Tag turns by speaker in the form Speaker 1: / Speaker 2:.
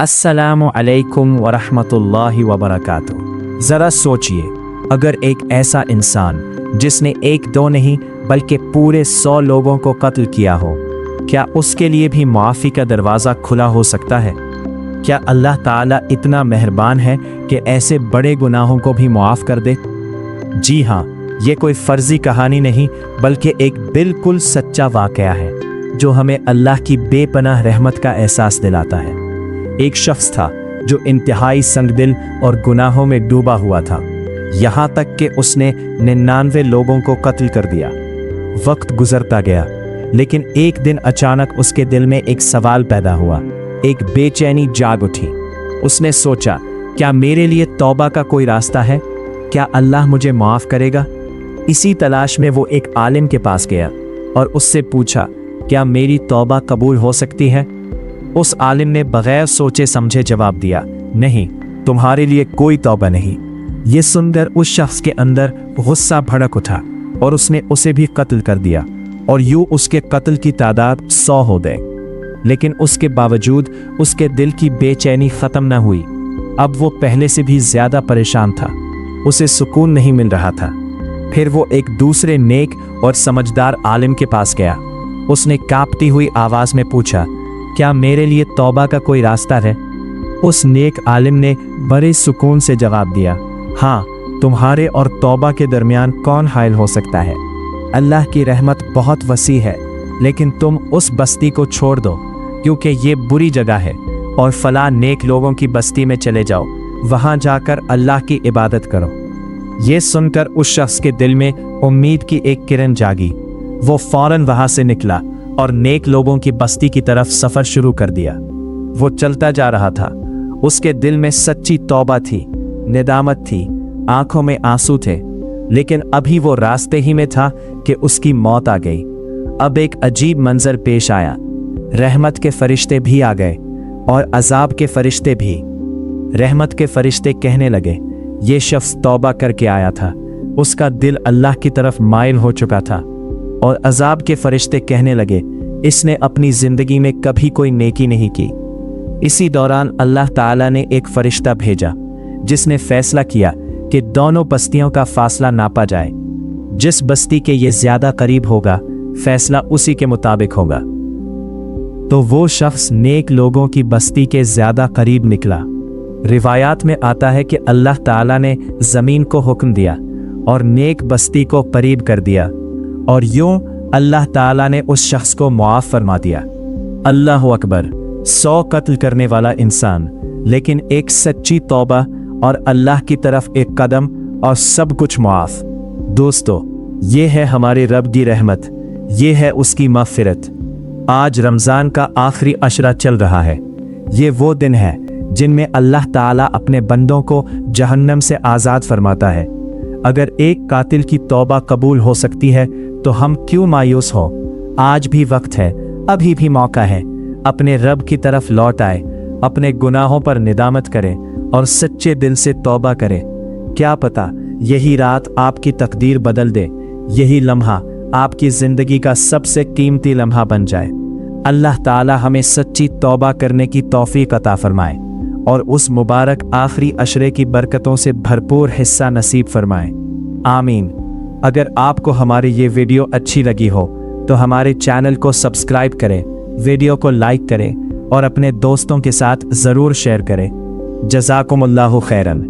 Speaker 1: अस्सलामु अलैकुम वरहमतुल्लाहि वबरकातुहू। ज़रा सोचिए, अगर एक ऐसा इंसान जिसने एक दो नहीं बल्कि पूरे 100 लोगों को कत्ल किया हो, क्या उसके लिए भी माफ़ी का दरवाज़ा खुला हो सकता है? क्या अल्लाह ताला इतना मेहरबान है कि ऐसे बड़े गुनाहों को भी मुआफ़ कर दे? जी हाँ, ये कोई फ़र्ज़ी कहानी नहीं बल्कि एक बिल्कुल सच्चा वाक़या है जो हमें अल्लाह की बेपनाह रहमत का एहसास दिलाता है। एक शख्स था जो इंतहाई संगदिल और गुनाहों में डूबा हुआ था, यहाँ तक कि उसने 99 लोगों को कत्ल कर दिया। वक्त गुजरता गया, लेकिन एक दिन अचानक उसके दिल में एक सवाल पैदा हुआ, एक बेचैनी जाग उठी। उसने सोचा, क्या मेरे लिए तौबा का कोई रास्ता है? क्या अल्लाह मुझे माफ़ करेगा? इसी तलाश में वो एक आलिम के पास गया और उससे पूछा, क्या मेरी तौबा कबूल हो सकती है? उस आलिम ने बगैर सोचे समझे जवाब दिया, नहीं, तुम्हारे लिए कोई तौबा नहीं। ये सुनकर उस शख्स के अंदर गुस्सा भड़क उठा और उसने उसे भी कत्ल कर दिया और यूं उसके कत्ल की तादाद 100 हो गई। लेकिन उसके बावजूद उसके दिल की बेचैनी ख़त्म न हुई। अब वो पहले से भी ज़्यादा परेशान था, उसे सुकून नहीं मिल रहा था। फिर वो एक दूसरे नेक और समझदार आलिम के पास गया। उसने कांपती हुई आवाज़ में पूछा, क्या मेरे लिए तौबा का कोई रास्ता है? उस नेक आलिम ने बड़े सुकून से जवाब दिया, हाँ, तुम्हारे और तौबा के दरमियान कौन हाइल हो सकता है? अल्लाह की रहमत बहुत वसी है, लेकिन तुम उस बस्ती को छोड़ दो क्योंकि ये बुरी जगह है, और फलां नेक लोगों की बस्ती में चले जाओ, वहाँ जाकर अल्लाह की इबादत करो। ये सुनकर उस शख्स के दिल में उम्मीद की एक किरण जागी। वो फौरन वहाँ से निकला और नेक लोगों की बस्ती की तरफ सफ़र शुरू कर दिया। वो चलता जा रहा था, उसके दिल में सच्ची तौबा थी, निदामत थी, आंखों में आंसू थे। लेकिन अभी वो रास्ते ही में था कि उसकी मौत आ गई। अब एक अजीब मंजर पेश आया। रहमत के फरिश्ते भी आ गए और अजाब के फरिश्ते भी। रहमत के फरिश्ते कहने लगे, ये शख्स तौबा करके आया था, उसका दिल अल्लाह की तरफ माइल हो चुका था। और अजाब के फरिश्ते कहने लगे, इसने अपनी जिंदगी में कभी कोई नेकी नहीं की। इसी दौरान अल्लाह ताला ने एक फरिश्ता भेजा जिसने फैसला किया कि दोनों बस्तियों का फासला नापा जाए। जिस बस्ती के ये ज्यादा करीब होगा, फैसला उसी के मुताबिक होगा। तो वो शख्स नेक लोगों की बस्ती के ज्यादा करीब निकला। रिवायात में आता है कि अल्लाह ताला ने जमीन को हुक्म दिया और नेक बस्ती को करीब कर दिया, और यूं अल्लाह ताला ने उस शख्स को मुआफ़ फरमा दिया। अल्लाह अकबर। 100 कत्ल करने वाला इंसान, लेकिन एक सच्ची तौबा और अल्लाह की तरफ एक कदम और सब कुछ मुआफ़। दोस्तों, ये है हमारे रब की रहमत, ये है उसकी मग़फ़िरत। आज रमज़ान का आखिरी अशरा चल रहा है। ये वो दिन है जिनमें अल्लाह ताला अपने बंदों को जहन्नम से आज़ाद फरमाता है। अगर एक कातिल की तौबा कबूल हो सकती है तो हम क्यों मायूस हो? आज भी वक्त है, अभी भी मौका है। अपने रब की तरफ लौट आए, अपने गुनाहों पर निदामत करें और सच्चे दिल से तौबा करें। क्या पता यही रात आपकी तकदीर बदल दे, यही लम्हा आपकी ज़िंदगी का सबसे कीमती लम्हा बन जाए। अल्लाह ताला हमें सच्ची तौबा करने की तौफीक अता फरमाए और उस मुबारक आखिरी अशरे की बरकतों से भरपूर हिस्सा नसीब फरमाए। आमीन। अगर आपको हमारी ये वीडियो अच्छी लगी हो तो हमारे चैनल को सब्सक्राइब करें, वीडियो को लाइक करें और अपने दोस्तों के साथ ज़रूर शेयर करें। जज़ाकुमुल्लाहु खैरन।